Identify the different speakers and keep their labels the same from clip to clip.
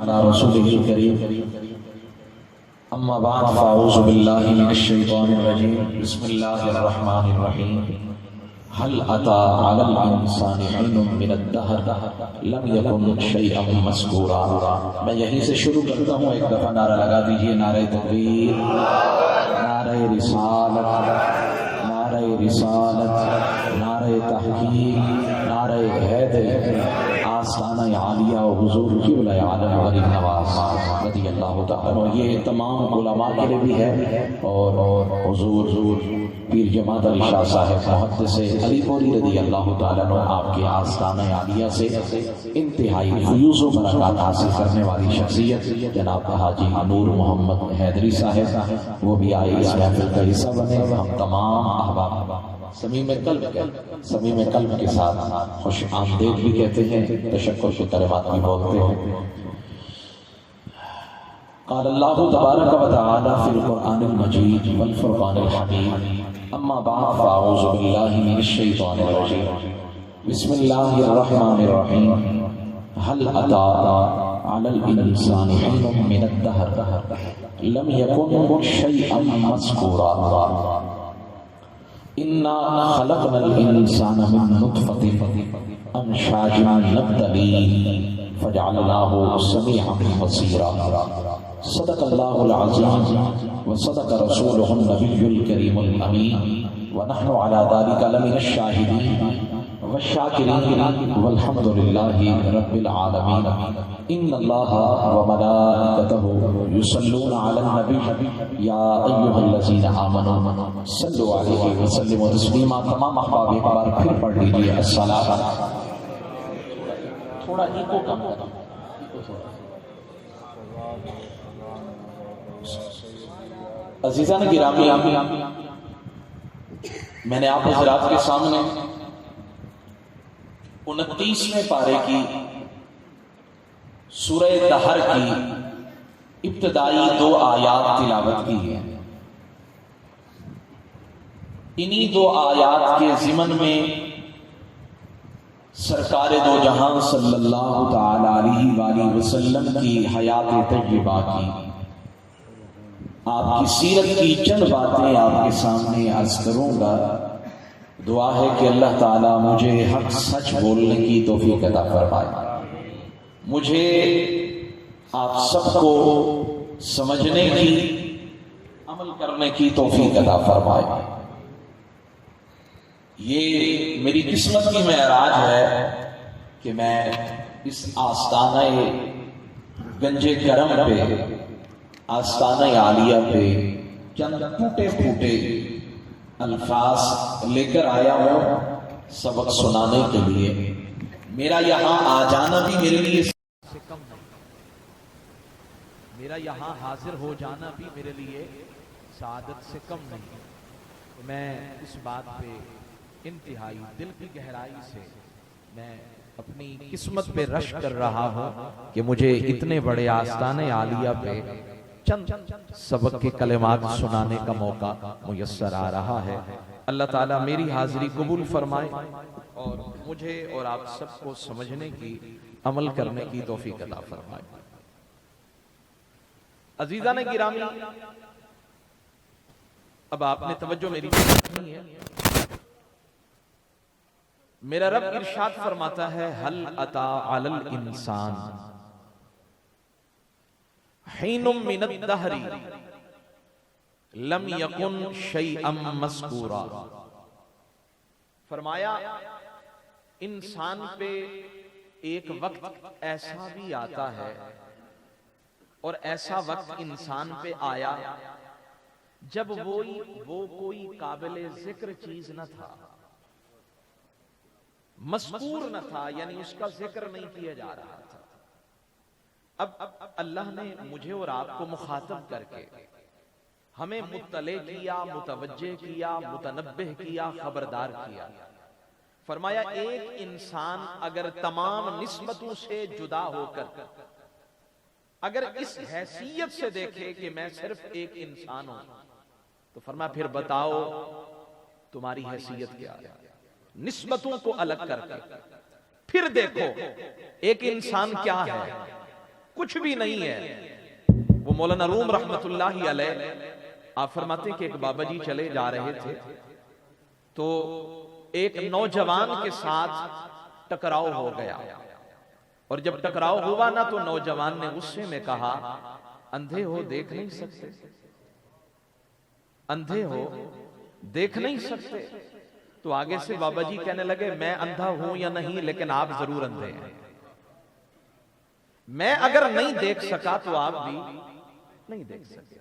Speaker 1: على رسوله الكريم اما بعد فاعوذ بالله من الشيطان الرجيم بسم الله الرحمن الرحيم هل اتى على الانسان حين من الدهر لم يكن شيئا مذكورا. میں یہیں سے شروع کرتا ہوں، ایک دفعہ نعرہ لگا دیجئے، نعرہ تکبیر، نعرہ رسالت، نعرہ رسالت، نعرہ تحقیق، نعرہ حیدر، آستانہ عالیہ و حضور قبلہ عالم غریب نواز رضی اللہ تعالیٰ. یہ تمام علماء کے لیے بھی ہے اور حضور پیر جماعت علی شاہ صاحب محدث علی پوری رضی اللہ تعالیٰ عنہ آپ کے آستانہ عالیہ سے انتہائی فیوز و برکات حاصل کرنے والی شخصیت جناب حاجی نور محمد حیدری صاحب، وہ بھی آئے اس محفل کا حصہ بنے. ہم تمام احباب صمیم قلب کے ساتھ خوش آمدید بھی کہتے ہیں، تشکر کے کلمات بھی بولتے ہیں. قال اللہ تبارک و تعالی فی القرآن المجید والفرقان الحمید اما بعد فاعوذ باللہ من الشیطان الرجیم بسم اللہ الرحمن الرحیم هل اتى على الانسان حين من الدهر لم يكن شيئا مذكورا. انا خلقنا الانسان من نطفة امشاج نبتليه فجعلناه سميعا بصيرا. صدق اللہ العظیم وصدق رسولہ النبی الکریم الامین ونحن على ذلك لمن الشاہدین والشاکرین والحمد للہ رب العالمین. ان اللہ وملائکتہ یصلون علی النبی یا ایہا الذین آمنوا صلوا علیہ وسلموا تسلیما. تمام احباب ایک بار پھر پڑھ لیجئے الصلاۃ. تھوڑا ایکو کم کریں. عزیزان گرامی، میں نے آپ حضرات کے سامنے 29ویں پارے کی سورہ دہر کی ابتدائی 2 آیات تلاوت کی ہے. انہی 2 آیات کے ضمن میں سرکار دو جہاں صلی اللہ تعالی علیہ وآلہ وسلم کی حیات طیبہ کی، آپ کی سیرت کی چند باتیں آپ کے سامنے عرض کروں گا. دعا ہے کہ اللہ تعالیٰ مجھے حق سچ بولنے کی توفیق عطا فرمائے، مجھے آپ سب کو سمجھنے کی، عمل کرنے کی توفیق عطا فرمائے. یہ میری قسمت کی معراج ہے کہ میں اس آستانہ گنج کرم پہ، آستانہ عالیہ پہ چند ٹوٹے پھوٹے الفاظ لے کر آیا ہوں سبق سنانے کے لیے. میرا یہاں آ جانا بھی میرے لیے
Speaker 2: سے کم نہیں، میرا یہاں حاضر ہو جانا بھی میرے لیے سعادت سے کم نہیں. میں اس بات پہ انتہائی دل کی گہرائی سے میں اپنی قسمت پہ رشک کر رہا ہوں کہ مجھے اتنے بڑے آستانے عالیہ پہ چند سبق کے کلمات سنانے کا موقع میسر آ رہا ہے. اللہ تعالیٰ میری حاضری قبول فرمائے اور مجھے اور آپ سب کو سمجھنے کی، عمل کرنے کی توفیق عطا فرمائے. عزیزان گرامی، اب آپ نے توجہ میری نہیں ہے. میرا رب ارشاد فرماتا ہے هل اتى على الانسان حین من الدہر لم یکن شیئا مذکورا. فرمایا انسان پہ ایک وقت ایسا بھی آتا ہے اور ایسا وقت انسان پہ آیا جب وہ کوئی قابل ذکر چیز نہ تھا، مذکور نہ تھا، یعنی اس کا ذکر نہیں کیا جا رہا تھا. اب اللہ نے مجھے اور آپ کو مخاطب کر کے ہمیں مطلع کیا، متوجہ کیا، متنبہ کیا، خبردار کیا. فرمایا ایک انسان اگر تمام نسبتوں سے جدا ہو کر اگر اس حیثیت سے دیکھے کہ میں صرف ایک انسان ہوں، تو فرمایا پھر بتاؤ تمہاری حیثیت کیا ہے. نسبتوں کو الگ کر کے پھر دیکھو ایک انسان کیا ہے. کچھ بھی نہیں ہے. وہ مولانا روم رحمت اللہ علیہ آپ فرماتے کہ ایک بابا جی چلے جا رہے تھے تو ایک نوجوان کے ساتھ ٹکراؤ ہو گیا، اور جب ٹکراؤ ہوا نا تو نوجوان نے غصے میں کہا اندھے ہو دیکھ نہیں سکتے، اندھے ہو دیکھ نہیں سکتے. تو آگے سے بابا جی کہنے لگے میں اندھا ہوں یا نہیں لیکن آپ ضرور اندھے ہیں. میں اگر نہیں دیکھ سکا تو آپ بھی نہیں دیکھ سکے.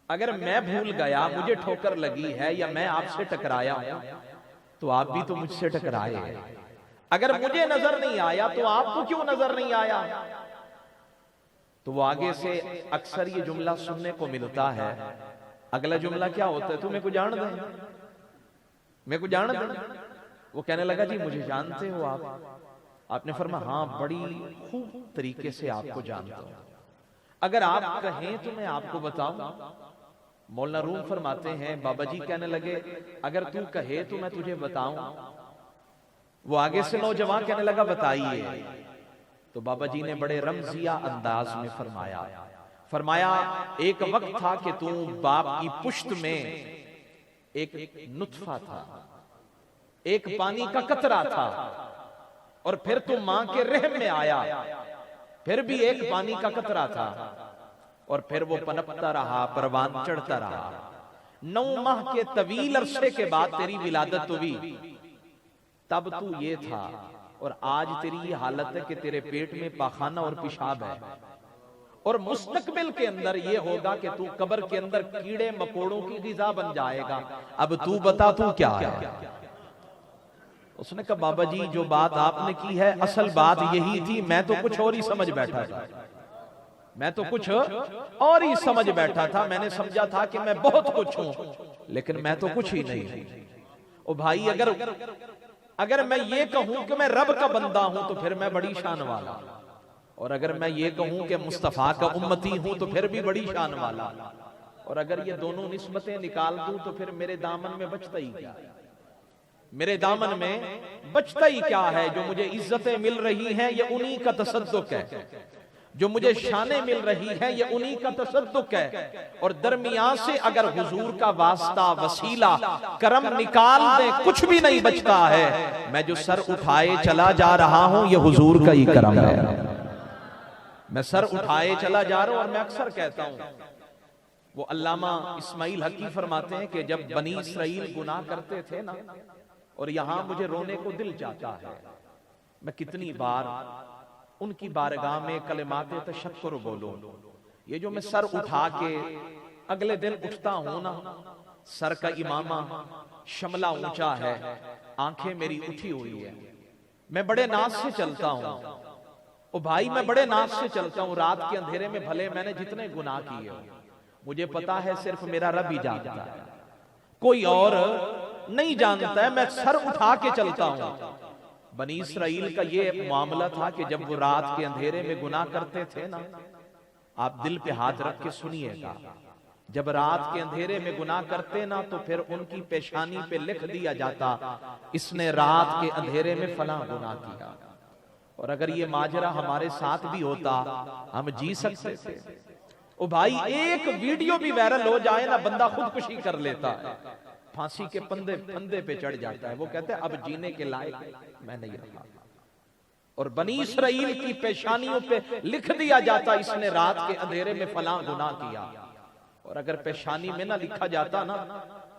Speaker 2: اگر میں بھول گیا، مجھے ٹھوکر لگی ہے یا میں آپ سے ٹکرایا ہوں تو آپ بھی تو مجھ سے ٹکرائے ہیں. اگر مجھے نظر نہیں آیا تو آپ کو کیوں نظر نہیں آیا؟ تو وہ آگے سے اکثر یہ جملہ سننے کو ملتا ہے. اگلا جملہ کیا ہوتا ہے؟ تو میرے کو جان دیں، میرے کو جان دیں. وہ کہنے لگا جی مجھے جانتے ہو آپ؟ آپ نے فرمایا ہاں بڑی خوب طریقے سے آپ کو جانتا ہوں. اگر آپ کہیں تو میں آپ کو بتاؤں. مولانا روم فرماتے ہیں بابا جی کہنے لگے اگر تو کہے تو میں تجھے بتاؤں. وہ آگے سے نوجوان کہنے لگا بتائیے. تو بابا جی نے بڑے رمزیہ انداز میں فرمایا ایک وقت تھا کہ تو باپ کی پشت میں ایک نطفہ تھا، ایک پانی کا قطرہ تھا، اور پھر تو ماں کے رحم میں آیا، پھر بھی ایک پانی کا قطرہ تھا، اور پھر وہ پنپتا رہا، پروان چڑھتا رہا. 9 ماہ کے طویل عرصے کے بعد تیری ولادت ہوئی. تب تو یہ تھا، اور آج تیری یہ حالت ہے کہ تیرے پیٹ میں پاخانہ اور پیشاب ہے، اور مستقبل کے اندر یہ ہوگا کہ تو قبر کے اندر کیڑے مکوڑوں کی غذا بن جائے گا. اب تو بتا تو کیا ہے؟ اس نے کہا بابا جی جو بات آپ نے کی ہے اصل بات یہی تھی، میں تو کچھ اور ہی سمجھ بیٹھا تھا، میں تو کچھ اور ہی سمجھ بیٹھا تھا. میں نے سمجھا تھا کہ میں بہت کچھ ہوں لیکن میں تو کچھ ہی نہیں ہوں. او بھائی اگر میں یہ کہوں کہ میں رب کا بندہ ہوں تو پھر میں بڑی شان والا، اور اگر میں یہ کہوں کہ مصطفیٰ کا امتی ہوں تو پھر بھی بڑی شان والا، اور اگر یہ دونوں نسبتیں نکال دوں تو پھر میرے دامن میں بچتا ہی کیا ہے؟ میرے دامن میں بچتا ہی کیا ہے؟ جو مجھے عزتیں مل رہی ہیں یہ انہی کا تصدق ہے، جو مجھے شانیں مل رہی ہیں یہ انہی کا تصدق ہے. اور درمیان سے اگر حضور کا واسطہ وسیلہ کرم نکال دیں کچھ بھی نہیں بچتا ہے. میں جو سر اٹھائے چلا جا رہا ہوں یہ حضور کا ہی کرم ہے. میں سر اٹھائے چلا جا رہا ہوں. اور میں اکثر کہتا ہوں، وہ علامہ اسماعیل حقی فرماتے ہیں کہ جب بنی اسرائیل گناہ کرتے تھے نا، اور یہاں مجھے رونے کو دل چاہتا ہے، میں کتنی بار ان کی بارگاہ میں کلمات تشکر بولوں. یہ جو میں سر اٹھا کے اگلے دن اٹھتا ہوں نا، سر کا امامہ شملہ اونچا ہے، آنکھیں میری اٹھی ہوئی ہے، میں بڑے ناز سے چلتا ہوں. او بھائی میں بڑے ناز سے چلتا ہوں. رات کے اندھیرے میں بھلے میں نے جتنے گناہ کیے ہوں، مجھے پتا ہے صرف میرا رب ہی جانتا ہے، کوئی اور نہیں جانتا ہے. میں سر اٹھا کے چلتا ہوں. بنی اسرائیل کا یہ معاملہ تھا کہ جب وہ رات کے اندھیرے میں گناہ کرتے تھے نا، آپ دل پہ ہاتھ رکھ کے سنیے گا، جب رات کے اندھیرے میں گناہ کرتے نا تو پھر ان کی پیشانی پہ لکھ دیا جاتا اس نے رات کے اندھیرے میں فلاں گناہ کیا. اور اگر یہ ماجرا ہمارے ساتھ بھی ہوتا ہم جی سکتے تھے. او بھائی ایک ویڈیو بھی وائرل ہو جائے نا بندہ خودکشی کر لیتا ہے، پھانسی کے پھندے پہ چڑھ جاتا ہے. وہ کہتے ہیں اب جینے کے لائق میں نہیں رہا. اور بنی اسرائیل کی پیشانیوں پہ لکھ دیا جاتا اس نے رات کے اندھیرے میں فلاں گناہ کیا. اور اگر پیشانی میں نہ لکھا جاتا نا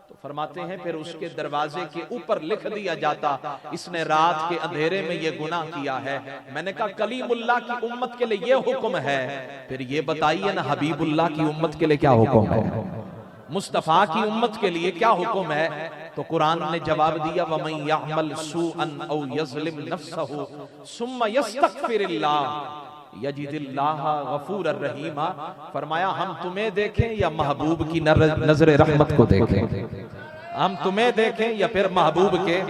Speaker 2: تو فرماتے ہیں پھر اس کے دروازے کے اوپر لکھ دیا جاتا اس نے رات کے اندھیرے میں یہ گناہ کیا ہے. میں نے کہا کلیم اللہ کی امت کے لیے یہ حکم ہے، پھر یہ بتائیے نا حبیب اللہ کی امت کے لیے کیا حکم ہے، مصطفیٰ کی امت کے لیے کیا حکم ہے؟ تو قرآن نے جواب دیا وَمَن يَعْمَلْ سُوءًا أَوْ يَظْلِمْ نَفْسَهُ ثُمَّ يَسْتَغْفِرِ اللَّهَ يَجِدِ اللَّهَ غَفُورًا رَحِيمًا. فرمایا ہم تمہیں دیکھیں یا محبوب کی نظر رحمت کو دیکھیں، ہم تمہیں دیکھیں یا پھر محبوب کے.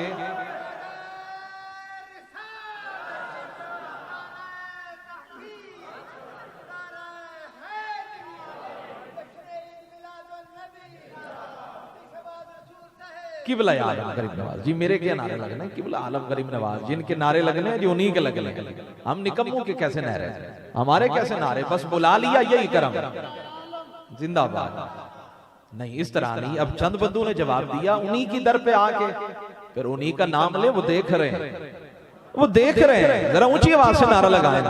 Speaker 2: قبلہ عالم غریب نواز جی، میرے کیا نعرے لگنے ہیں؟ قبلہ عالم غریب نواز جن کے نعرے لگنے ہیں جو انہی کے لگنے ہیں. ہم نکموں کے کیسے نعرے ہیں؟ ہمارے کیسے نعرے؟ بس بلا لیا یہی کرم زندہ باد. نہیں اس طرح نہیں. اب چند بندوں نے جواب دیا انہی کی در پہ آ کے پھر انہی کا نام لے. وہ دیکھ رہے ہیں، وہ دیکھ رہے ہیں. ذرا اونچی آواز سے نعرہ لگائیں.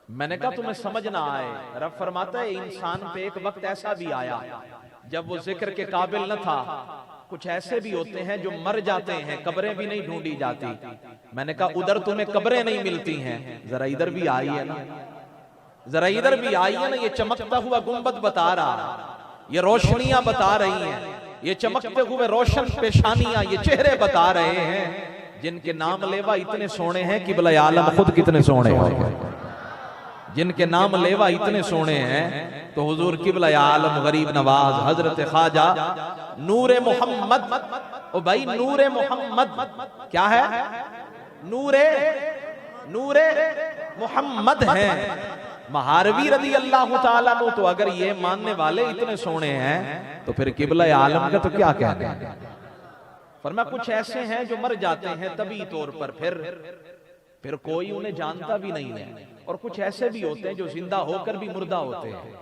Speaker 2: میں نے کہا تمہیں سمجھ نہ آئے. رب فرماتا ہے انسان پہ ایک وقت ایسا بھی آیا جب وہ ذکر کے قابل نہ تھا. کچھ ایسے بھی ہوتے ہیں جو مر جاتے ہیں، قبریں بھی نہیں ڈھونڈی جاتی. میں نے کہا ادھر تمہیں قبریں نہیں ملتی ہیں، ذرا ادھر بھی آئی ہے نا، ذرا ادھر بھی آئی ہے نا. یہ چمکتا ہوا گنبد بتا رہا، یہ روشنیاں بتا رہی ہیں، یہ چمکتے ہوئے روشن پیشانیاں، یہ چہرے بتا رہے ہیں جن کے نام لیوا اتنے سونے ہیں. قبلہ عالم خود کتنے سونے ہیں جن کے نام لیوا اتنے سونے ہیں. تو حضور قبلہ عالم غریب نواز حضرت خواجہ نور محمد. او بھائی نور محمد کیا ہے؟ نور محمد ہیں. مہاروی رضی اللہ تعالیٰ عنہ تو اگر یہ ماننے والے اتنے سونے ہیں تو پھر قبلہ عالم کا تو کیا کہنے ہیں. فرمایا کچھ ایسے ہیں جو مر جاتے ہیں طبعی طور پر، پھر کوئی انہیں جانتا بھی نہیں ہے. اور کچھ ایسے بھی ہوتے ہیں جو زندہ ہو کر بھی مردہ ہوتے ہیں،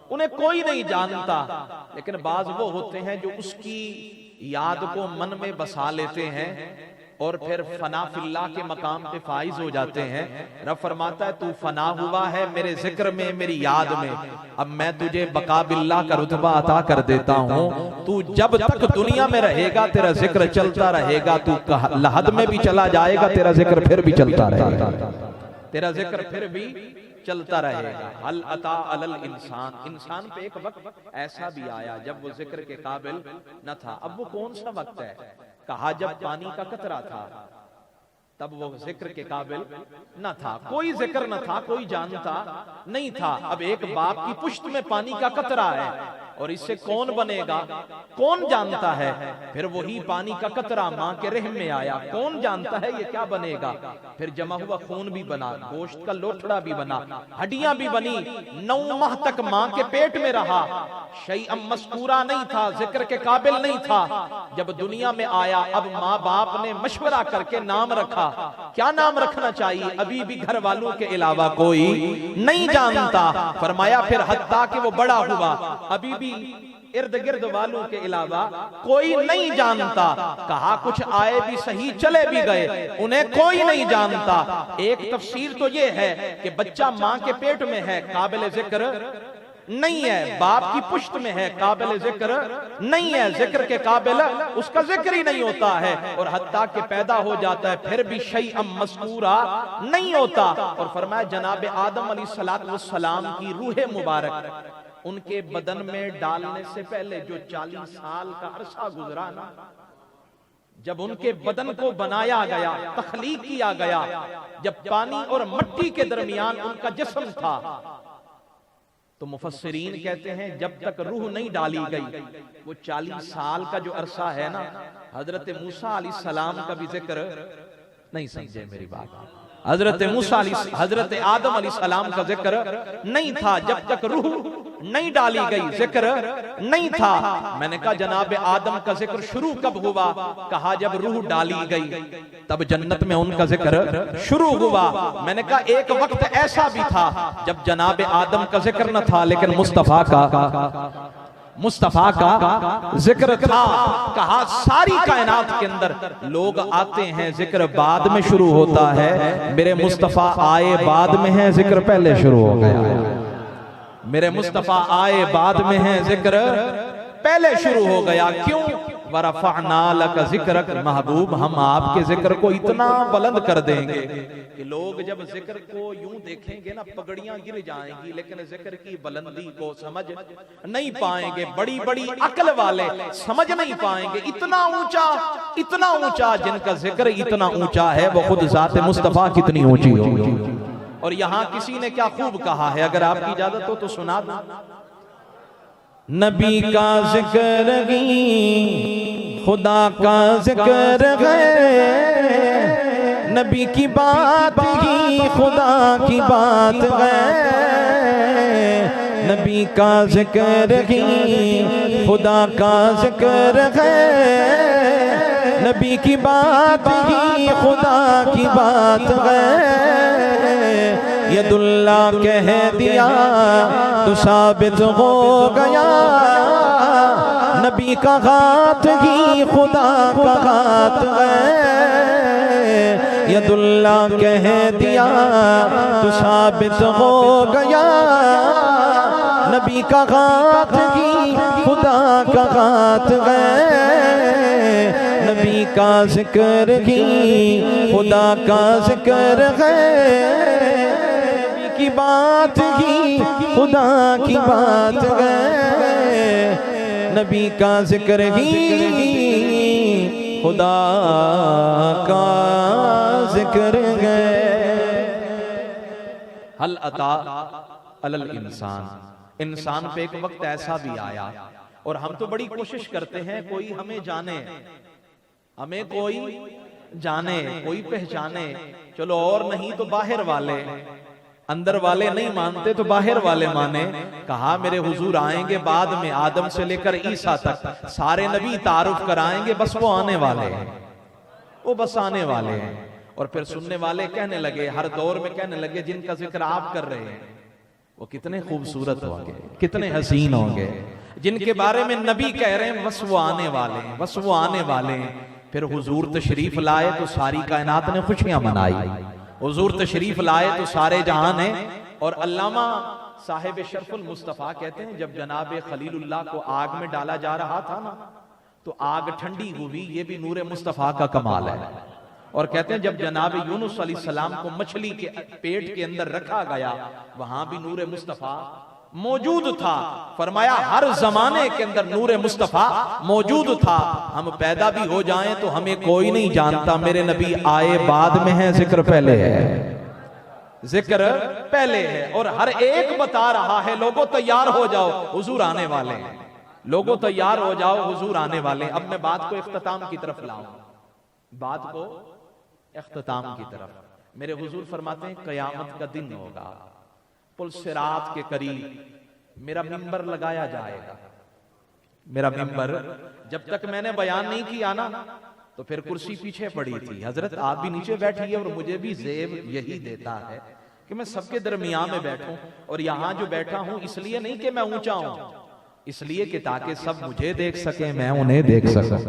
Speaker 2: انہیں کوئی نہیں جانتا. لیکن بعض وہ ہوتے ہیں جو اس کی یاد کو من میں بسا لیتے ہیں اور پھر فنا فی اللہ کے مقام پہ فائز ہو جاتے ہیں. رب فرماتا ہے تو فنا ہوا ہے میرے ذکر میں، میری یاد میں، اب میں تجھے بقا باللہ کا رتبہ عطا کر دیتا ہوں. تو جب تک دنیا میں رہے گا تیرا ذکر چلتا رہے گا. تو لحد میں بھی چلا جائے گا تیرا ذکر پھر بھی چلتا رہے گا، تیرا ذکر پھر بھی چلتا رہے گا. حل اتا علی الانسان، انسان پہ ایک وقت ایسا بھی آیا جب وہ ذکر کے قابل نہ تھا. اب وہ کون سا وقت ہے؟ کہا جب پانی کا قطرہ تھا تب وہ ذکر کے قابل نہ تھا. کوئی ذکر نہ تھا، کوئی جانتا نہیں تھا. اب ایک باپ کی پشت میں پانی کا قطرہ ہے اور اس سے کون بنے گا کون جانتا ہے. پھر وہی پانی کا قطرہ ماں کے رحم میں آیا، کون جانتا ہے یہ کیا بنے گا. پھر جمع ہوا خون بھی بنا، گوشت کا لوٹھڑا بھی بنا، ہڈیاں بھی بنی. 9 ماہ تک ماں کے پیٹ میں رہا، شیئا مذکورا نہیں تھا، ذکر کے قابل نہیں تھا. جب دنیا میں آیا اب ماں باپ نے مشورہ کر کے نام رکھا. کیا نام رکھنا چاہیے؟ ابھی بھی گھر والوں کے علاوہ کوئی نہیں جانتا. فرمایا پھر حتیٰ کہ وہ بڑا ہوا ابھی بھی ارد گرد والوں کے علاوہ کوئی نہیں جانتا. کہا کچھ آئے بھی صحیح چلے بھی گئے، انہیں کوئی نہیں جانتا. ایک تفسیر تو یہ ہے کہ بچہ ماں کے پیٹ میں ہے، قابل ذکر نہیں ہے، باپ کی پشت میں ہے، قابل ذکر نہیں ہے، ذکر کے قابل اس کا ذکر ہی نہیں ہوتا ہے. اور حتیٰ کہ پیدا ہو جاتا ہے پھر بھی شیئا مذکورا نہیں ہوتا. اور فرمایا جناب آدم علیہ السلام کی روح مبارک ان کے بدن میں ڈالنے سے پہلے جو 40 سال کا عرصہ گزرا نا، جب ان کے بدن کو بنایا گیا، تخلیق کیا گیا، جب پانی اور مٹی کے درمیان ان کا جسم تھا، تو مفسرین کہتے ہیں جب تک روح نہیں ڈالی گئی وہ 40 سال کا جو عرصہ ہے نا، حضرت موسیٰ علیہ السلام کا بھی ذکر نہیں سمجھے میری بات. حضرت آدم علیہ السلام کا ذکر نہیں تھا جب تک روح نہیں ڈالی گئی، ذکر نہیں تھا. میں نے کہا جناب آدم کا ذکر شروع کب ہوا؟ کہا جب روح ڈالی گئی تب جنت میں ان کا ذکر شروع ہوا. میں نے کہا ایک وقت ایسا بھی تھا جب جناب آدم کا ذکر نہ تھا لیکن مصطفیٰ کا ذکر تھا. کہا ساری کائنات کے اندر لوگ آتے ہیں، ذکر بعد میں شروع ہوتا ہے، میرے مصطفیٰ آئے بعد میں ہیں، ذکر پہلے شروع ہو گیا. میرے مصطفیٰ آئے بعد میں ہیں، ذکر پہلے شروع ہو گیا. کیوں؟ وَرَفَعْنَا لَكَ ذِكْرَكَ، محبوب ہم آپ کے ذکر کو اتنا بلند کر دیں گے کہ لوگ جب ذکر کو یوں دیکھیں گے نا پگڑیاں گر جائیں گی، لیکن ذکر کی بلندی کو سمجھ نہیں پائیں گے. بڑی بڑی عقل والے سمجھ نہیں پائیں گے. اتنا اونچا جن کا ذکر اتنا اونچا ہے وہ خود ذات مصطفیٰ کتنی اونچی ہوگی. اور یہاں کسی نے کیا خوب کہا ہے، اگر آپ کی اجازت ہو تو سنا دوں. نبی کا ذکر ہی خدا کا ذکر ہے، نبی کی بات ہی خدا کی بات ہے، نبی کا ذکر ہی خدا کا ذکر ہے، نبی کی بات ہی خدا کی بات ہے، ید اللہ کہہ دیا تو ثابت ہو گیا، نبی کا ہاتھ ہی خدا کا ہاتھ ہے، ید اللہ کہہ دیا تو ثابت ہو گیا، نبی کا ہاتھ ہی خدا کا ہاتھ ہے، نبی کا ذکر ہی خدا کا ذکر ہے، نبی کی بات ہی خدا کی بات ہے، نبی کا ذکر ہی خدا کا ذکر ہے۔ حل اتا علی الانسان، انسان پہ ایک وقت ایسا بھی آیا، اور ہم تو بڑی کوشش کرتے ہیں کوئی ہمیں جانے، ہمیں کوئی جانے، کوئی پہچانے، چلو اور نہیں تو باہر والے، اندر والے نہیں مانتے تو باہر والے مانے۔ کہا میرے حضور آئیں گے بعد میں، آدم سے لے کر عیسیٰ تک سارے نبی تعارف کرائیں گے، بس وہ آنے والے ہیں، وہ بس آنے والے ہیں۔ اور پھر سننے والے کہنے لگے، ہر دور میں کہنے لگے جن کا ذکر آپ کر رہے ہیں وہ کتنے خوبصورت ہوں گے، کتنے حسین ہوں گے، جن کے بارے میں نبی کہہ رہے ہیں بس وہ آنے والے ہیں، بس وہ آنے والے ہیں۔ پھر حضور تشریف لائے تو ساری کائنات نے خوشیاں منائی، حضور تشریف لائے تو سارے جہاں نے۔ اور علامہ صاحب شرف المصطفیٰ کہتے ہیں جب جناب خلیل اللہ کو آگ میں ڈالا جا رہا تھا نا تو آگ ٹھنڈی ہوئی، یہ بھی نور مصطفیٰ کا کمال ہے۔ اور کہتے ہیں جب جناب یونس علیہ السلام کو مچھلی کے پیٹ کے اندر رکھا گیا وہاں بھی نور مصطفیٰ موجود تھا، فرمایا ہر زمانے کے اندر نور مصطفیٰ موجود تھا، ہم پیدا بھی ہو جائیں تو ہمیں کوئی نہیں جانتا، میرے نبی آئے بعد میں ہیں، ذکر پہلے ہے، ذکر پہلے ہے۔ اور ہر ایک بتا رہا ہے لوگوں تیار ہو جاؤ حضور آنے والے ہیں، لوگوں تیار ہو جاؤ حضور آنے والے ہیں۔ اب میں بات کو اختتام کی طرف لاؤں، بات کو اختتام کی طرف۔ میرے حضور فرماتے ہیں قیامت کا دن ہوگا، پل صراط کے قریب میرا منبر لگایا جائے گا، میرا منبر جب تک میں نے بیان نہیں کیا نا تو پھر کرسی پیچھے پڑی تھی، حضرت آپ بھی نیچے بیٹھیے اور مجھے بھی زیب یہی دیتا ہے کہ میں سب کے درمیان میں بیٹھوں، اور یہاں جو بیٹھا ہوں اس لیے نہیں کہ میں اونچا ہوں، اس لیے کہ تاکہ سب مجھے دیکھ سکیں میں انہیں دیکھ سکوں،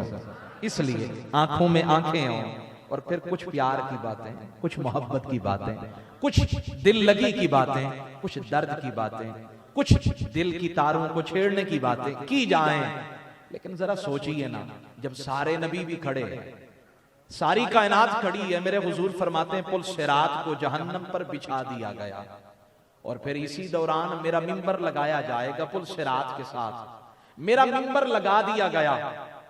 Speaker 2: اس لیے آنکھوں میں آنکھیں ہوں۔ اور پھر کچھ پیار کی باتیں، کچھ محبت کی باتیں، کچھ دل لگی کی باتیں، کچھ درد کی باتیں، کچھ دل کی تاروں کو چھیڑنے کی باتیں کی جائیں۔ لیکن ذرا سوچئے نا جب سارے نبی بھی کھڑے ہیں، ساری کائنات کھڑی ہے، میرے حضور فرماتے ہیں پل صراط کو جہنم پر بچھا دیا گیا، اور پھر اسی دوران میرا منبر لگایا جائے گا پل صراط کے ساتھ، میرا منبر لگا دیا گیا۔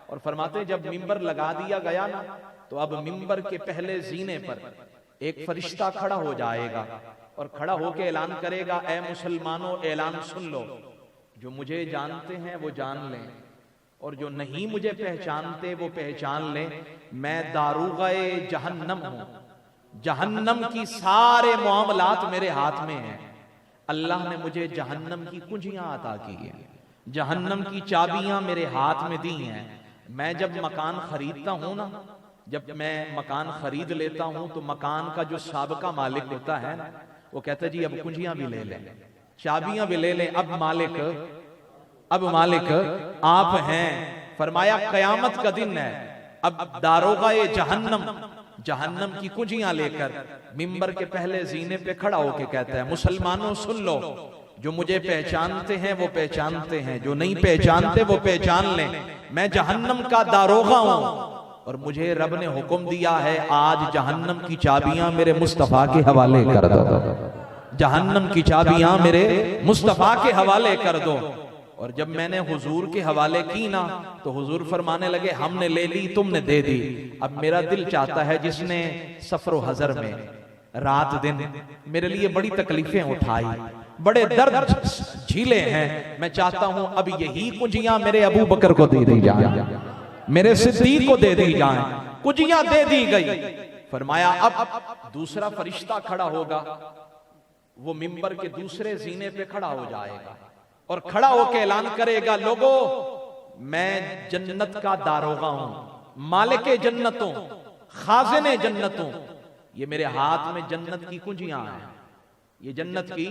Speaker 2: اور فرماتے ہیں جب منبر لگا دیا گیا نا تو اب منبر کے پہلے زینے پر ایک فرشتہ کھڑا ہو جائے گا اور کھڑا ہو کے اعلان کرے گا، اے مسلمانوں اعلان سن لو، جو مجھے جانتے ہیں وہ جان لیں اور جو نہیں مجھے پہچانتے وہ پہچان لیں، میں داروغہ جہنم ہوں، جہنم کی سارے معاملات میرے ہاتھ میں ہیں، اللہ نے مجھے جہنم کی کنجیاں عطا کی ہیں، جہنم کی چابیاں میرے ہاتھ میں دی ہیں۔ میں جب مکان خریدتا ہوں نا، جب میں مکان خرید لیتا ہوں تو مکان کا جو سابقہ مالک ہوتا ہے نا وہ کہتا ہے جی اب کنجیاں بھی لے لیں، چابیاں بھی لے لیں، اب مالک آپ ہیں۔ فرمایا قیامت کا دن ہے، اب داروغہ جہنم کی کنجیاں لے کر منبر کے پہلے زینے پہ کھڑا ہو کے کہتا ہے مسلمانوں سن لو، جو مجھے پہچانتے ہیں وہ پہچانتے ہیں، جو نہیں پہچانتے وہ پہچان لیں، میں جہنم کا داروغہ ہوں اور مجھے رب نے حکم دیا ہے آج جہنم کی چابیاں میرے مصطفیٰ کے حوالے کر دو، جہنم کی چابیاں میرے مصطفیٰ کے حوالے کر دو۔ اور جب میں نے حضور کے حوالے کی نا تو حضور فرمانے لگے ہم نے لے لی تم نے دے دی، اب میرا دل چاہتا ہے جس نے سفر و حضر میں رات دن میرے لیے بڑی تکلیفیں اٹھائی، بڑے درد جھیلے ہیں، میں چاہتا ہوں اب یہی کنجیاں میرے ابو بکر کو دے دی جائیں، میرے صدیق کو دے دی جائیں۔ کنجیاں دے دی گئی، فرمایا اب دوسرا فرشتہ کھڑا ہوگا، وہ منبر کے دوسرے زینے پہ کھڑا ہو جائے گا اور کھڑا ہو کے اعلان کرے گا، لوگو میں جنت کا داروغہ ہوں، مالک جنتوں، خازن جنتوں، یہ میرے ہاتھ میں جنت کی کنجیاں ہیں، یہ جنت کی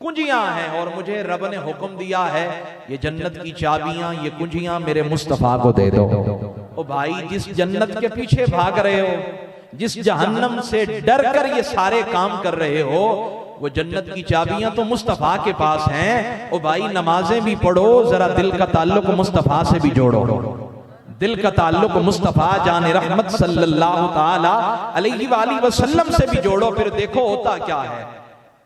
Speaker 2: کنجیاں ہیں، اور مجھے رب نے حکم دیا ہے یہ جنت کی چابیاں، یہ کنجیاں میرے مصطفیٰ کو دے دو۔ او بھائی، جس جنت کے پیچھے بھاگ رہے ہو، جس جہنم سے ڈر کر یہ سارے کام کر رہے ہو، وہ جنت کی چابیاں تو مصطفیٰ کے پاس ہیں۔ او بھائی، نمازیں بھی پڑھو، ذرا دل کا تعلق مصطفیٰ سے بھی جوڑو، دل کا تعلق مصطفیٰ جان رحمت صلی اللہ تعالی علیہ وآلہ وسلم سے بھی جوڑو، پھر دیکھو ہوتا کیا ہے۔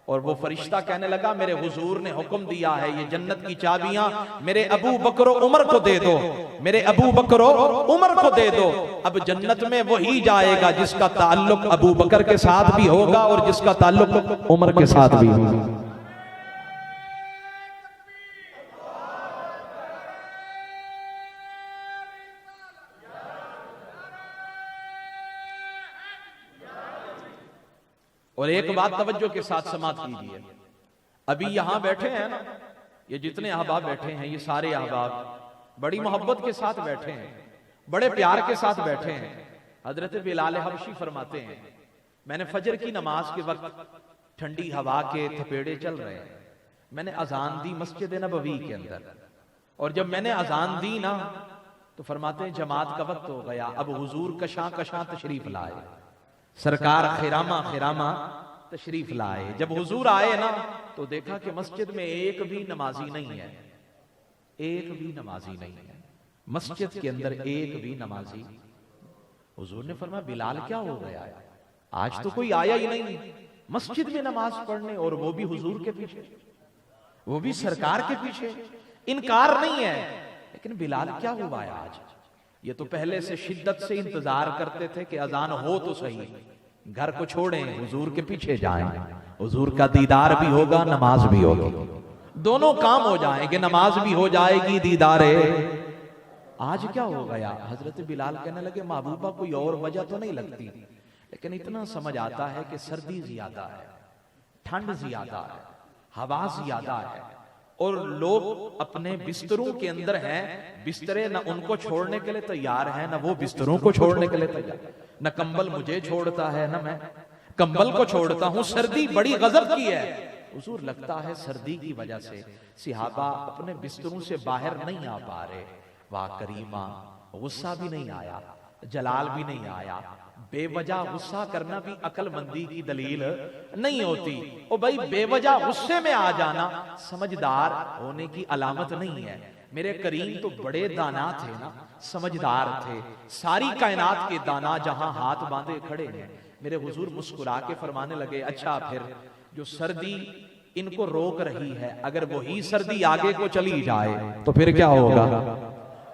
Speaker 2: اور وہ فرشتہ کہنے لگا، میرے حضور نے حکم دیا ہے یہ جنت کی چابیاں میرے ابو بکر و عمر کو دے دو، میرے ابو بکر و عمر کو دے دو۔ اب جنت میں وہی جائے گا جس کا تعلق ابو بکر کے ساتھ بھی ہوگا اور جس کا تعلق عمر کے ساتھ بھی ہوگا۔ اور ایک بات توجہ کے ساتھ سماعت کیجیے، ابھی یہاں بیٹھے ہیں نا، یہ جتنے احباب بیٹھے ہیں، یہ سارے احباب بڑی محبت کے ساتھ بیٹھے ہیں، بڑے پیار کے ساتھ بیٹھے ہیں۔ حضرت بلال حبشی فرماتے ہیں، میں نے فجر کی نماز کے وقت ٹھنڈی ہوا کے تھپیڑے چل رہے ہیں، میں نے اذان دی مسجد نبوی کے اندر، اور جب میں نے اذان دی نا تو فرماتے ہیں جماعت کا وقت ہو گیا، اب حضور کشاں کشاں تشریف لائے، سرکار خیرامہ خیرامہ تشریف لائے۔ جب حضور آئے نا تو دیکھا کہ مسجد میں ایک بھی نمازی نہیں ہے، ایک بھی نمازی نہیں ہے مسجد کے اندر، ایک بھی نمازی۔ حضور نے فرمایا بلال کیا ہو گیا ہے، آج تو کوئی آیا ہی نہیں مسجد میں نماز پڑھنے، اور وہ بھی حضور کے پیچھے، وہ بھی سرکار کے پیچھے۔ انکار نہیں ہے، لیکن بلال کیا ہوا ہے آج؟ یہ تو پہلے سے شدت سے انتظار کرتے تھے کہ اذان ہو تو صحیح، گھر کو چھوڑیں حضور کے پیچھے جائیں، حضور کا دیدار بھی ہوگا، نماز بھی ہوگی، دونوں کام ہو جائیں گے، نماز بھی ہو جائے گی، دیدار۔ آج کیا ہو گیا؟ حضرت بلال کہنے لگے محبوبہ کوئی اور وجہ تو نہیں لگتی، لیکن اتنا سمجھ آتا ہے کہ سردی زیادہ ہے، ٹھنڈ زیادہ ہے، ہوا زیادہ ہے، اور لوگ اپنے بستروں کے اندر ہیں، بسترے نہ ان کو چھوڑنے کے لیے تیار ہیں، نہ وہ بستروں کو چھوڑنے کے لیے تیار، نہ کمبل مجھے چھوڑتا ہے نہ میں کمبل کو چھوڑتا ہوں، سردی بڑی غضب کی ہے۔ حضور لگتا ہے سردی کی وجہ سے صحابہ اپنے بستروں سے باہر نہیں آ پا رہے۔ واہ کریمہ، غصہ بھی نہیں آیا، جلال بھی نہیں آیا، بے وجہ غصہ کرنا بھی عقل مندی کی دلیل نہیں ہوتی۔ او بھائی، بے وجہ غصے میں آ جانا سمجھدار ہونے کی علامت نہیں ہے۔ میرے کریم تو بڑے دانا تھے نا، سمجھدار تھے، ساری کائنات کے دانا جہاں ہاتھ باندھے کھڑے ہیں۔ میرے حضور مسکرا کے فرمانے لگے، اچھا پھر جو سردی ان کو روک رہی ہے، اگر وہی سردی آگے کو چلی جائے تو پھر کیا ہوگا؟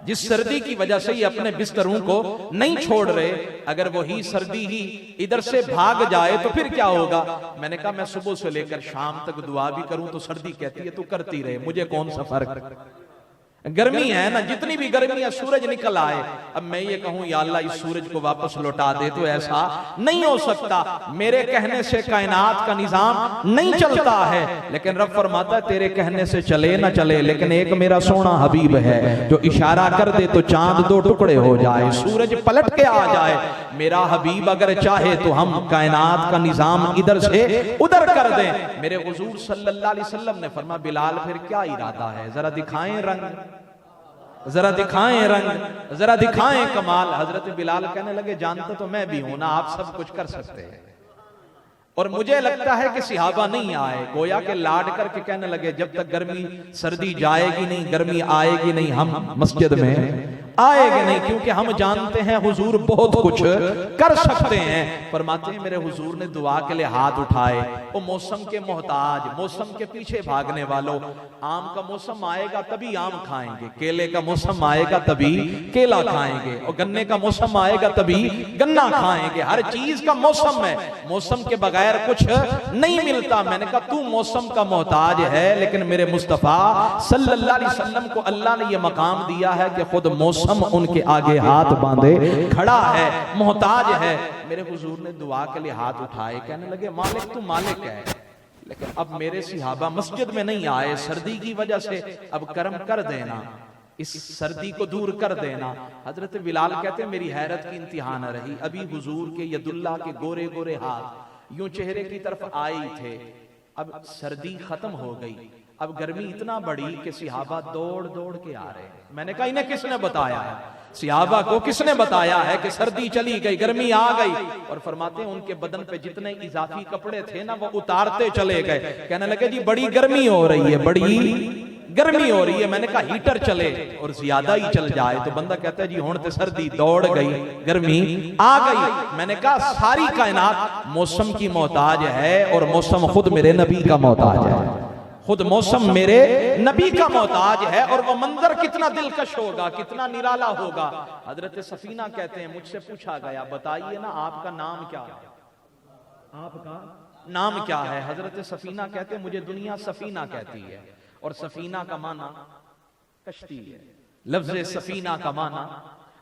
Speaker 2: جس سردی کی وجہ سے یہ اپنے بستروں کو نہیں چھوڑ رہے، اگر وہی سردی ہی ادھر سے بھاگ جائے تو پھر کیا ہوگا؟ میں نے کہا میں صبح سے لے کر شام تک دعا بھی کروں تو سردی کہتی ہے تو کرتی رہے، مجھے کون سا فرق؟ گرمی ہے نا، جتنی بھی گرمی ہے، سورج نکل آئے، اب میں یہ کہوں یا اللہ اس سورج کو واپس لوٹا دے تو ایسا نہیں ہو سکتا۔ میرے کہنے سے کائنات کا نظام نہیں چلتا ہے، لیکن رب فرماتا ہے تیرے کہنے سے چلے نہ چلے، لیکن ایک میرا سونا حبیب ہے جو اشارہ کر دے تو چاند دو ٹکڑے ہو جائے، سورج پلٹ کے آ جائے۔ میرا حبیب اگر چاہے تو ہم کائنات کا نظام ادھر سے ادھر کر دیں۔ میرے حضور صلی اللہ علیہ وسلم نے فرمایا بلال پھر کیا ارادہ ہے، ذرا دکھائیں رنگ، ذرا دکھائیں رنگ، ذرا دکھائیں کمال۔ حضرت بلال کہنے لگے جانتا تو میں بھی ہوں نا، آپ سب کچھ کر سکتے ہیں۔ اور مجھے لگتا ہے کہ صحابہ نہیں آئے، گویا کہ لاڈ کر کے کہنے لگے جب تک گرمی سردی جائے گی نہیں، گرمی آئے گی نہیں، ہم مسجد میں آئے گے نہیں، کیونکہ ہم جانتے ہیں حضور بہت کچھ کر سکتے ہیں۔ فرماتے ہیں میرے حضور نے دعا کے لیے ہاتھ اٹھائے، وہ موسم کے محتاج، موسم کے پیچھے بھاگنے والوں، آم کا موسم آئے گا تبھی آم کھائیں گے، کیلے کا موسم آئے گا تبھی کیلا کھائیں گے، اور گنے کا موسم آئے گا تبھی گنا کھائیں گے۔ ہر چیز کا موسم ہے، موسم کے بغیر کچھ نہیں ملتا۔ میں نے کہا تو موسم کا محتاج ہے، لیکن میرے مصطفیٰ صلی اللہ علیہ وسلم کو اللہ نے یہ مقام دیا ہے کہ خود موسم موسم ان کے آگے ہاتھ باندھے کھڑا ہے، محتاج ہے۔ میرے حضور نے دعا کے لیے ہاتھ اٹھائے، کہنے لگے مالک تو مالک ہے، لیکن اب میرے صحابہ مسجد میں نہیں آئے سردی کی وجہ سے، اب کرم کر دینا، اس سردی کو دور کر دینا۔ حضرت بلال کہتے ہیں میری حیرت کی انتہا نہ رہی، ابھی حضور کے ید اللہ کے گورے گورے ہاتھ یوں چہرے کی طرف آئے تھے، اب سردی ختم ہو گئی، اب گرمی اتنا بڑی کہ صحابہ دوڑ دوڑ کے آ رہے ہیں۔ میں نے کہا انہیں کس نے بتایا ہے، صحابہ کو کس نے بتایا ہے کہ سردی چلی گئی، گرمی آ گئی؟ اور فرماتے ہیں ان کے بدن پہ جتنے اضافی کپڑے تھے نا وہ اتارتے چلے گئے، کہنے لگے جی بڑی گرمی ہو رہی ہے، بڑی گرمی ہو رہی ہے۔ میں نے کہا ہیٹر چلے اور زیادہ ہی چل جائے تو بندہ کہتا ہے جی ہون تے سردی دوڑ گئی، گرمی آ گئی۔ میں نے کہا ساری کائنات موسم کی محتاج ہے اور موسم خود میرے نبی کا محتاج ہے، خود موسم میرے نبی کا محتاج ہے، اور وہ منظر کتنا دلکش ہوگا، کتنا نرالا ہوگا۔ حضرت سفینہ کہتے ہیں مجھ سے پوچھا گیا بتائیے نا آپ کا نام کیا ہے، آپ کا نام کیا ہے؟ حضرت سفینہ کہتے ہیں مجھے دنیا سفینہ کہتی ہے، اور سفینہ کا معنی کشتی ہے، لفظ سفینہ کا معنی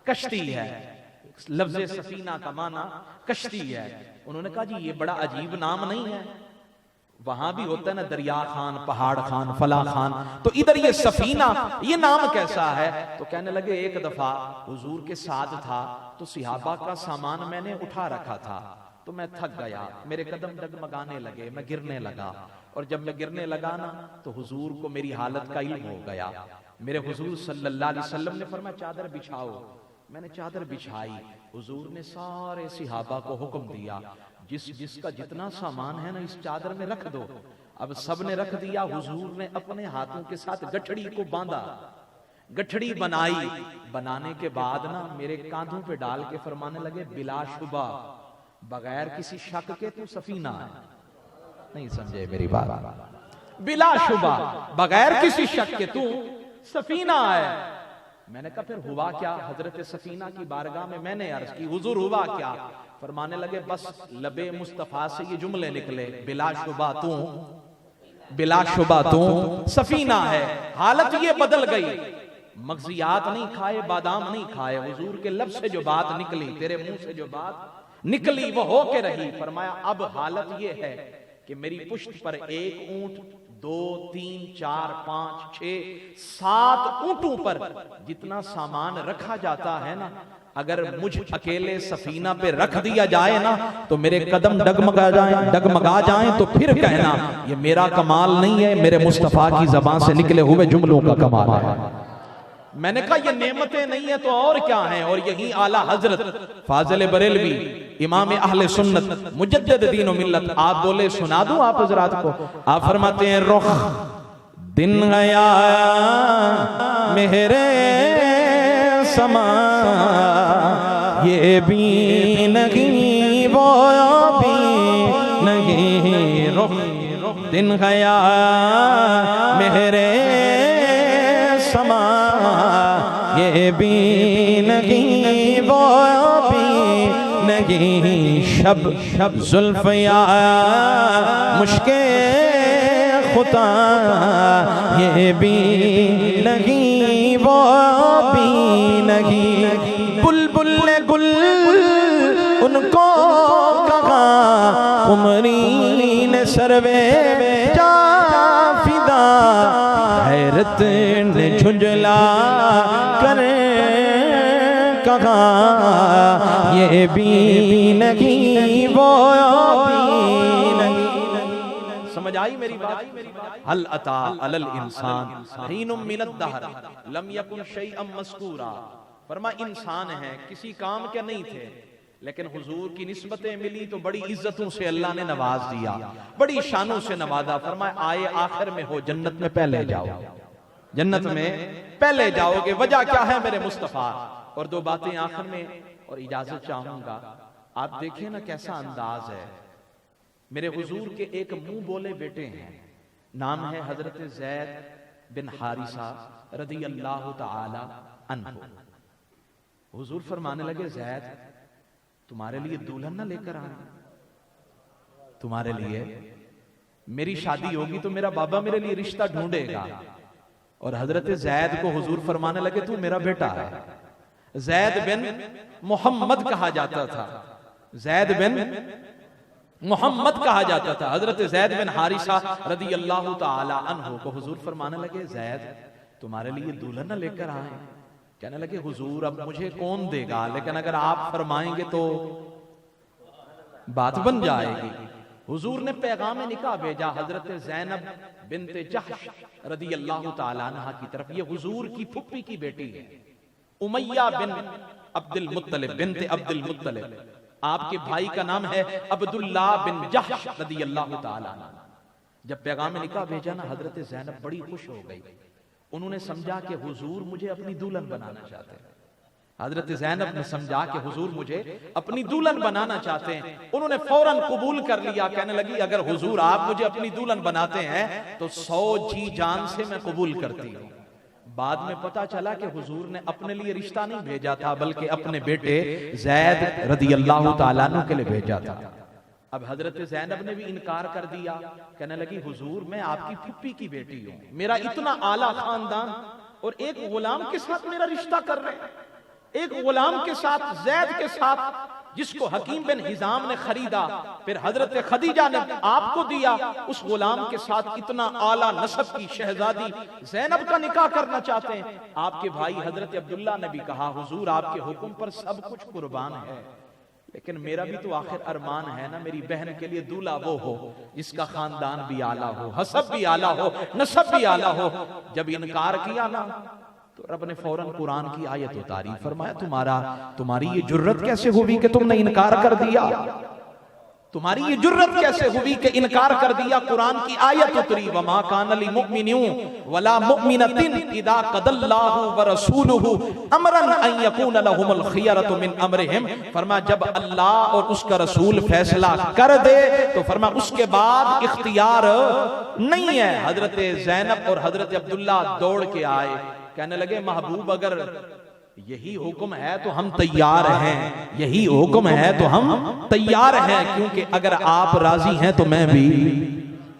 Speaker 2: کشتی ہے، لفظ سفینہ کا معنی کشتی ہے۔ انہوں نے کہا جی یہ بڑا عجیب نام نہیں ہے، وہاں بھی ہوتا ہے نا دریا خان، پہاڑ خان، فلاں خان، تو ادھر یہ سفینہ یہ نام کیسا ہے؟ تو کہنے لگے ایک دفعہ حضور کے ساتھ تھا تو صحابہ کا سامان میں نے اٹھا رکھا تھا تو میں تھک گیا، میرے قدم ڈگمگانے لگے، میں گرنے لگا، اور جب میں گرنے لگا نا تو حضور کو میری حالت کا علم ہو گیا۔ میرے حضور صلی اللہ علیہ وسلم نے فرمایا چادر بچھاؤ، میں نے چادر بچھائی، حضور نے سارے صحابہ کو حکم دیا جس کا جتنا سامان ہے نا اس چادر میں رکھ دو۔ اب سب نے رکھ دیا، حضور نے اپنے ہاتھوں کے ساتھ گٹھڑی کو باندھا، گٹھڑی بنائی، بنانے کے بعد نا میرے کاندھوں پہ ڈال کے فرمانے لگے بلا شبہ بغیر کسی شک کے تو سفینہ ہے۔ نہیں سمجھے میری بات، بلا شبہ بغیر کسی شک کے تو سفینہ ہے۔ میں نے کہا پھر ہوا کیا؟ حضرت سفینہ کی بارگاہ میں میں نے عرض کی حضور ہوا کیا؟ فرمانے لگے بس لبے مصطفیٰ سے یہ جملے نکلے بلا شبہ تو، بلا شبہ تو سفینہ ہے۔ حالت یہ بدل گئی، مغزیات نہیں کھائے، بادام نہیں کھائے، حضور کے لب سے جو بات نکلی، تیرے منہ سے جو بات نکلی وہ ہو کے رہی۔ فرمایا اب حالت یہ ہے کہ میری پشت پر ایک اونٹ، 2 3 4 5 6 7 اونٹوں پر جتنا سامان رکھا جاتا ہے نا، اگر مجھ اکیلے سفینہ پہ رکھ دیا جائے نا تو میرے قدم ڈگمگا جائیں تو پھر کہنا یہ میرا کمال نہیں ہے، میرے مصطفیٰ کی زبان سے نکلے ہوئے جملوں کا کمال ہے۔ میں نے کہا یہ نعمتیں نہیں ہیں تو اور کیا ہیں؟ اور یہی اعلیٰ حضرت فاضل بریلوی امام اہل سنت مجدد دین و ملت، آپ بولے سنا دوں آپ حضرات کو؟ آپ فرماتے ہیں رخ دن گیا میرے سما یہ بھی نہیں وہ بھی نہیں، رخ دن گیا میرے سما یہ بھی نہیں وہ بھی نہیں، شب زلف یا مشک خطا یہ بھی نہیں وہ بھی نہیں، بلبل نے گل ان کو کہا قمری نے سروے جا فدا، حیرت نے جھنجلا کر کہا یہ بھی نہیں وہ بھی نہیں۔ سمجھ آئی میری بات؟ حل اتا علی الانسان حین من الدہر لم یکن شیئا مذکورا۔ فرما انسان ہے، کسی کام کے نہیں تھے، لیکن حضور کی نسبتیں ملی تو بڑی عزتوں سے اللہ نے نواز دیا، بڑی شانوں سے نوازا۔ فرمائے آئے آخر میں ہو جنت میں پہلے جاؤ، جنت میں پہلے جاؤ گے۔ وجہ کیا ہے میرے مصطفیٰ؟ اور 2 باتیں آخر میں اور اجازت چاہوں گا۔ آپ دیکھیں نا کیسا انداز ہے۔ میرے حضور کے ایک منہ بولے بیٹے ہیں، نام ہے حضرت زید بن حارثہ رضی اللہ تعالی عنہ۔ حضور فرمانے لگے زید تمہارے لیے دلہن نہ لے کر آئے، تمہارے لیے میری شادی ہوگی تو میرا بابا میرے لیے رشتہ ڈھونڈے گا۔ اور حضرت زید کو حضور فرمانے لگے تو میرا بیٹا ہے، زید بن محمد کہا جاتا تھا، زید بن محمد کہا جاتا تھا۔ حضرت زید بن حارثہ رضی اللہ تعالی عنہ کو حضور فرمانے لگے زید تمہارے لیے دلہن نہ لے کر آئیں۔ کہنے لگے حضور اب مجھے کون دے گا، لیکن اگر آپ فرمائیں گے تو بات بن جائے گی۔ حضور نے پیغام نکاح بھیجا حضرت زینب بنت جحش رضی اللہ تعالی عنہ کی طرف۔ یہ حضور کی پھپھی کی بیٹی ہے، امیہ بن عبد المطلب بنت عبد المطلب، آپ کے بھائی کا نام ہے عبداللہ بن جحش رضی اللہ تعالی عنہ۔ جب پیغام نکاح بھیجا نا حضرت زینب بڑی خوش ہو گئی، انہوں نے سمجھا کہ حضور مجھے اپنی دلہن بنانا چاہتے ہیں۔ حضرت زینب نے سمجھا کہ حضور مجھے اپنی دلہن بنانا چاہتے ہیں، انہوں نے فوراً قبول کر لیا۔ کہنے لگی اگر حضور آپ مجھے اپنی دلہن بناتے ہیں تو 100 جی جان سے میں قبول کرتی ہوں۔ بعد میں پتا چلا کہ حضور نے اپنے لیے رشتہ نہیں بھیجا تھا بلکہ اپنے بیٹے زید رضی اللہ تعالیٰ عنہ کے لیے بھیجا تھا۔ اب حضرت زینب نے بھی انکار کر دیا، کہنے لگی حضور میں آپ کی پھپھی کی بیٹی ہوں، میرا اتنا اعلیٰ خاندان اور ایک غلام کے ساتھ میرا رشتہ کر رہے ہیں، ایک غلام کے ساتھ، زید کے ساتھ، جس کو حکیم بن حزام نے خریدا، پھر حضرت خدیجہ نے آپ کو دیا، اس غلام کے ساتھ اتنا اعلیٰ نسب کی شہزادی زینب کا نکاح کرنا چاہتے ہیں۔ آپ کے بھائی حضرت عبداللہ نے بھی کہا حضور آپ کے حکم پر سب کچھ قربان ہے، لیکن میرا بھی تو آخر ارمان ہے نا میری بہن کے لیے دولہا وہ ہو جس کا خاندان بھی اعلیٰ ہو، حسب بھی اعلیٰ ہو، نسب بھی اعلیٰ ہو۔ جب انکار کیا نا تو رب نے فوراً قرآن کی آیت اتاری، فرمایا تمہاری یہ جرت کیسے ہوئی کہ تم نے انکار کر دیا، تمہاری یہ جرت کیسے ہوئی کہ انکار کر دیا۔ قرآن کی آیت اتری وما کان للمؤمن ولا مؤمنۃ اذا قضى الله ورسوله امرا ان يكون لهم الخيرۃ من امرهم، فرمایا جب اللہ اور اس کا رسول فیصلہ کر دے تو فرمایا اس کے بعد اختیار نہیں ہے۔ حضرت زینب اور حضرت عبداللہ دوڑ کے آئے، کہنے لگے محبوب اگر یہی حکم ہے تو ہم تیار ہیں، یہی حکم ہے تو ہم تیار ہیں، کیونکہ اگر آپ راضی ہیں تو میں بھی،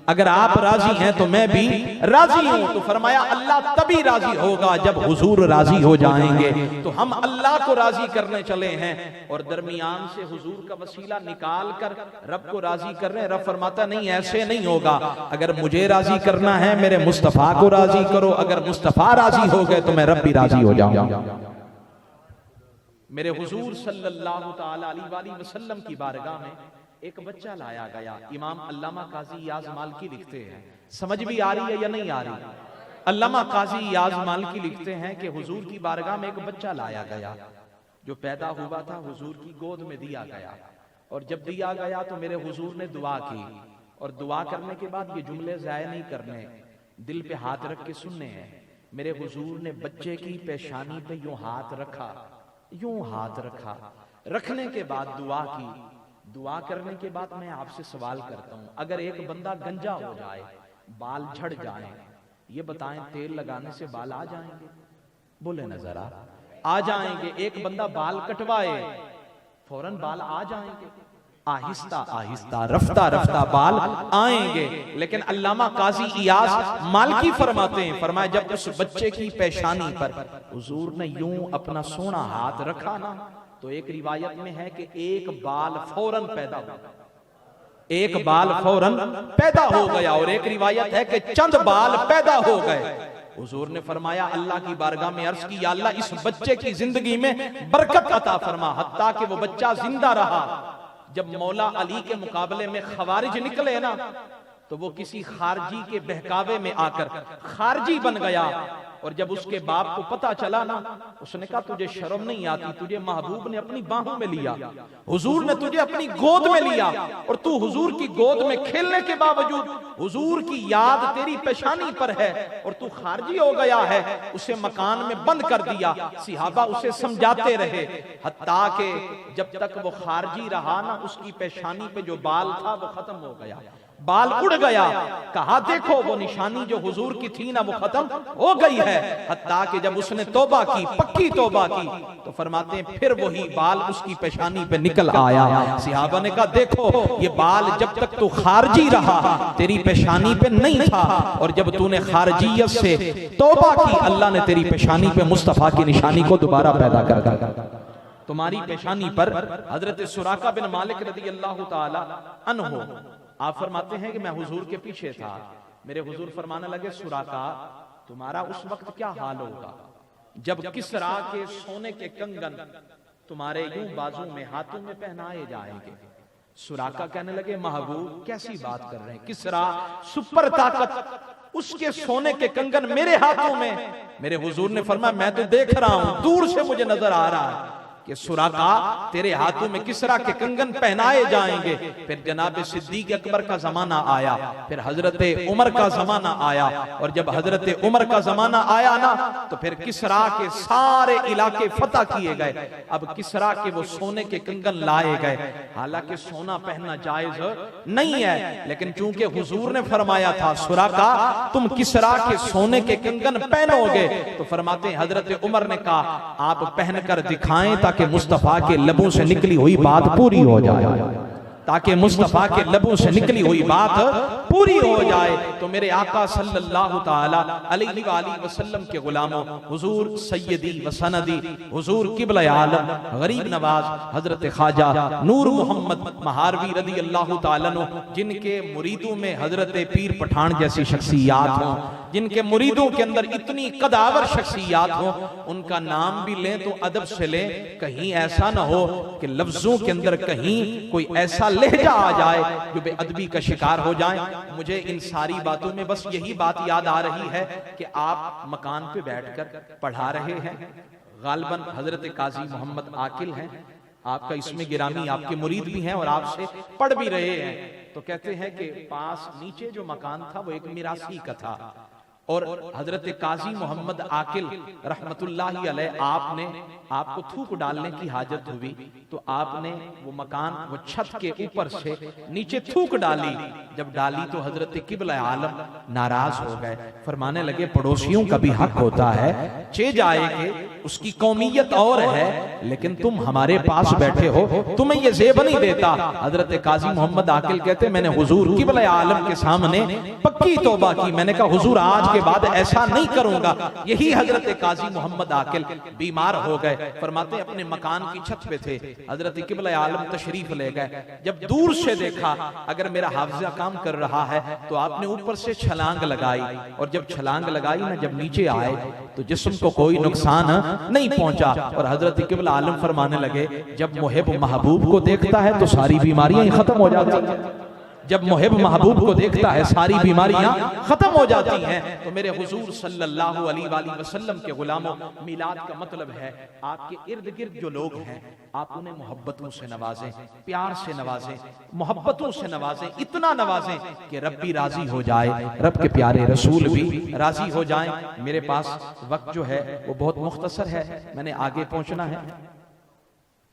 Speaker 2: اگر آپ راضی ہیں تو میں بھی راضی ہوں۔ تو فرمایا اللہ تبھی راضی ہوگا جب حضور راضی ہو جائیں گے، تو ہم اللہ کو راضی کرنے چلے ہیں اور درمیان سے حضور کا وسیلہ نکال کر رب کو راضی کر رہے ہیں۔ رب فرماتا نہیں ایسے نہیں ہوگا، اگر مجھے راضی کرنا ہے میرے مصطفیٰ کو راضی کرو، اگر مصطفیٰ راضی ہو گئے تو میں رب بھی راضی ہو جاؤں گا۔ میرے حضور صلی اللہ تعالی علیہ وسلم کی بارگاہ میں ایک بچہ لایا گیا۔ امام علامہ قاضی ایاز مالکی لکھتے ہیں، سمجھ بھی آ رہی ہے یا نہیں آ رہی؟ علامہ قاضی ایاز مالکی لکھتے ہیں کہ حضور کی بارگاہ میں ایک بچہ لایا گیا، جو پیدا ہوا تھا حضور کی گود میں دیا گیا، اور جب دیا گیا تو میرے حضور نے دعا کی، اور دعا کرنے کے بعد یہ جملے ضائع نہیں کرنے، دل پہ ہاتھ رکھ کے سننے ہیں۔ میرے حضور نے بچے کی پیشانی پہ یوں ہاتھ رکھا، یوں ہاتھ رکھا، رکھنے کے بعد دعا کی۔ دعا کرنے کے بعد میں آپ سے سوال کرتا ہوں، اگر ایک بندہ گنجا ہو جائے، بال جھڑ جائیں، یہ بتائیں تیل لگانے سے بال آ جائیں گے؟ بولے نا ذرا، آ جائیں گے۔ ایک بندہ بال کٹوائے فوراً بال آ جائیں گے؟ آہستہ آہستہ رفتہ رفتہ بال آئیں گے۔ لیکن علامہ قاضی ایاز مالکی فرماتے ہیں، فرمایا جب اس بچے کی پیشانی پر حضور نے یوں اپنا سونا ہاتھ رکھا نا تو ایک روایت میں ہے کہ ایک بال فوراً پیدا ہو گیا، ایک بال فوراً پیدا ہو گیا، اور ایک روایت ہے کہ چند بال پیدا ہو گئے۔ حضور نے فرمایا اللہ کی بارگاہ میں عرض کی یا اللہ اس بچے کی زندگی میں برکت عطا فرما، حتیٰ کہ وہ بچہ زندہ رہا۔ جب مولا علی کے مقابلے میں خوارج نکلے نا تو وہ کسی خارجی کے بہکاوے میں آ کر خارجی بن گیا، اور جب اس کے باپ کو پتا چلا نا اس نے کہا تجھے شرم نہیں آتی، تجھے محبوب نے اپنی باہوں میں لیا، حضور نے تجھے اپنی گود میں لیا، اور تو حضور کی گود میں کھیلنے کے باوجود حضور کی یاد تیری پیشانی پر ہے اور تو خارجی ہو گیا ہے۔ اسے مکان میں بند کر دیا، صحابہ اسے سمجھاتے رہے، حتیٰ کہ جب تک وہ خارجی رہا نا اس کی پیشانی پہ جو بال تھا وہ ختم ہو گیا۔ بال اڑ گیا، کہا دیکھو وہ نشانی جو حضور کی تھی نا وہ ختم ہو گئی ہے، حتیٰ کہ جب اس نے توبہ کی، پکی توبہ کی، تو فرماتے ہیں پھر وہی بال اس کی پیشانی پہ نکل آیا۔ صحابہ نے کہا دیکھو یہ بال جب تک تو خارجی رہا تیری پیشانی پہ نہیں تھا، اور جب تو نے خارجیت سے توبہ کی اللہ نے تیری پیشانی پہ مصطفیٰ کی نشانی کو دوبارہ پیدا کر دیا۔ تمہاری پیشانی پر حضرت سراقہ بن مالک رضی اللہ تعالی عنہ، آپ فرماتے ہیں کہ میں حضور کے پیچھے تھا، میرے حضور فرمانے لگے سراقہ تمہارا اس وقت کیا حال ہوگا جب کسریٰ کے سونے کے کنگن تمہارے یوں بازو میں ہاتھوں میں پہنائے جائیں گے۔ سراقہ کہنے لگے محبوب کیسی بات کر رہے ہیں، کسریٰ سپر طاقت، اس کے سونے کے کنگن میرے ہاتھوں میں۔ میرے حضور نے فرمایا میں تو دیکھ رہا ہوں، دور سے مجھے نظر آ رہا ہے کہ سراقہ تیرے ہاتھوں میں کسریٰ کے کنگن پہنائے جائیں گے۔ پھر جناب صدیق اکبر کا زمانہ آیا، پھر حضرت عمر کا زمانہ آیا، اور جب حضرت عمر کا زمانہ آیا نا تو پھر کسریٰ کے سارے علاقے فتح کیے گئے۔ اب کسریٰ کے وہ سونے کے کنگن لائے گئے، حالانکہ سونا پہننا جائز نہیں ہے، لیکن چونکہ حضور نے فرمایا تھا سراقہ تم کسریٰ کے سونے کے کنگن پہنو گے، تو فرماتے ہیں حضرت عمر نے کہا آپ پہن کر دکھائیں تاکہ مصطفیٰ کے لبوں سے نکلی ہوئی بات پوری ہو جائے، تاکہ مصطفیٰ کے لبوں سے نکلی ہوئی بات پوری ہو جائے۔ تو میرے آقا صلی اللہ تعالی علیہ وآلہ وسلم کے غلاموں، حضور سیدی و سندی، حضور قبلہ عالم غریب نواز حضرت خواجہ نور محمد مہاروی رضی اللہ تعالیٰ عنہ، جن کے مریدوں میں حضرت پیر پٹھان جیسی شخصیات ہوں، جن کے مریدوں کے اندر اتنی قداور شخصیات ہوں، ان کا نام بھی لیں تو ادب سے لیں، کہیں ایسا نہ ہو کہ لفظوں کے اندر کہیں کوئی ایسا لہجہ آ جائے جو بے ادبی کا شکار ہو جائیں۔ مجھے ان ساری باتوں میں بس یہی بات یاد آ رہی ہے کہ آپ مکان پہ بیٹھ کر پڑھا رہے ہیں، غالباً حضرت قاضی محمد عاقل ہیں، آپ کا اسم گرامی، آپ کے مرید بھی ہیں اور آپ سے پڑھ بھی رہے ہیں، تو کہتے ہیں کہ پاس نیچے جو مکان تھا وہ ایک میراثی کا تھا، اور حضرت قاضی محمد عاقل رحمت اللہ علیہ آپ کو تھوک ڈالنے کی حاجت ہوئی تو آپ نے وہ مکان وہ چھت کے اوپر سے نیچے تھوک ڈالی، جب ڈالی تو حضرت قبلہ عالم ناراض ہو گئے، فرمانے لگے پڑوسیوں کا بھی حق ہوتا ہے، چے جائے کہ اس کی قومیت اور ہے لیکن تم ہمارے پاس بیٹھے ہو، تمہیں یہ زیب نہیں دیتا۔ حضرت قاضی محمد عاقل کہتے میں نے حضور قبلہ عالم کے سامنے پکی توبہ کی، میں نے کہا حضور آج کے بعد ایسا نہیں کروں گا۔ یہی حضرت قاضی محمد عاقل بیمار ہو گئے، فرماتے ہیں اپنے مکان کی چھت پہ تھے، حضرت قبلہ عالم تشریف لے گئے، جب دور سے دیکھا اگر میرا حافظہ کام کر رہا ہے تو آپ نے اوپر سے چھلانگ لگائی، اور جب چھلانگ لگائی نا جب نیچے آئے تو جسم کو کوئی نقصان نہیں پہنچا، اور حضرت قبلہ عالم فرمانے لگے جب محب محبوب کو دیکھتا ہے تو ساری بیماریاں ہی ختم ہو جاتی ہیں، جب محب محبوب کو دیکھتا ہے ساری بیماریاں ختم ہو جاتی ہیں۔ تو میرے حضور صلی اللہ علیہ وآلہ وسلم کے غلاموں، میلاد کا مطلب ہے آپ کے ارد گرد جو لوگ ہیں آپ انہیں محبتوں سے نوازیں، پیار سے نوازیں، محبتوں سے نوازیں، اتنا نوازیں کہ رب بھی راضی ہو جائے، رب کے پیارے رسول بھی راضی ہو جائیں۔ میرے پاس وقت جو ہے وہ بہت مختصر ہے، میں نے آگے پہنچنا ہے،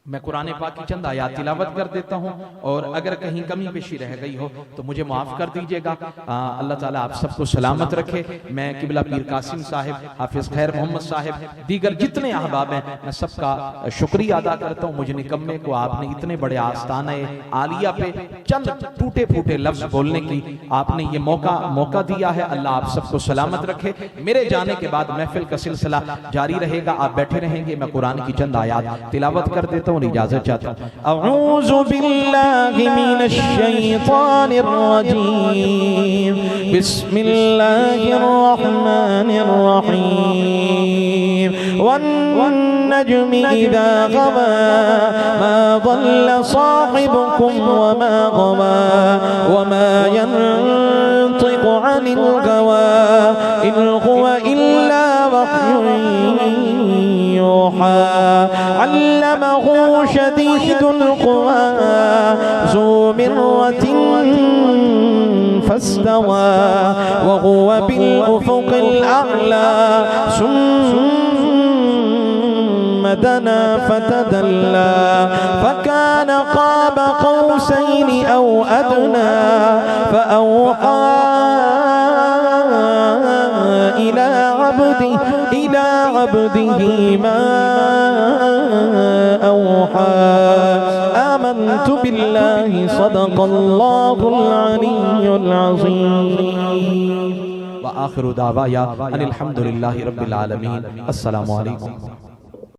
Speaker 2: میں قرآن پاک کی چند آیات تلاوت کر دیتا ہوں، اور اگر کہیں کمی پیشی رہ گئی ہو تو مجھے معاف کر دیجئے گا۔ اللہ تعالیٰ آپ سب کو سلامت رکھے۔ میں قبلہ پیر قاسم صاحب، حافظ خیر محمد صاحب، دیگر جتنے احباب ہیں میں سب کا شکریہ ادا کرتا ہوں۔ مجھے نکمے کو آپ نے اتنے بڑے آستانہ عالیہ پہ چند ٹوٹے پھوٹے لفظ بولنے کی آپ نے یہ موقع دیا ہے، اللہ آپ سب کو سلامت رکھے۔ میرے جانے کے بعد محفل کا سلسلہ جاری رہے گا، آپ بیٹھے رہیں گے، میں قرآن کی چند آیات تلاوت کر دیتا ہوں، اجازت چاہتا ہوں۔ اعوذ باللہ من الشیطان الرجیم، بسم اللہ الرحمن الرحیم، والنجم اذا غوى ما ضل صاحبكم وما غوى وما ينطق عن الهوى إن هو إلا وحي يوحى علمه شديد القوى ذو مرة فاستوى وهو بالأفق الأعلى ثم
Speaker 3: فدنا فتدلى فكان قاب قوسين أو أدنى فأوحى إلى عبده ما أوحى آمنت بالله صدق الله العلي العظيم وآخر دعوانا أن الحمد لله رب العالمين السلام علیکم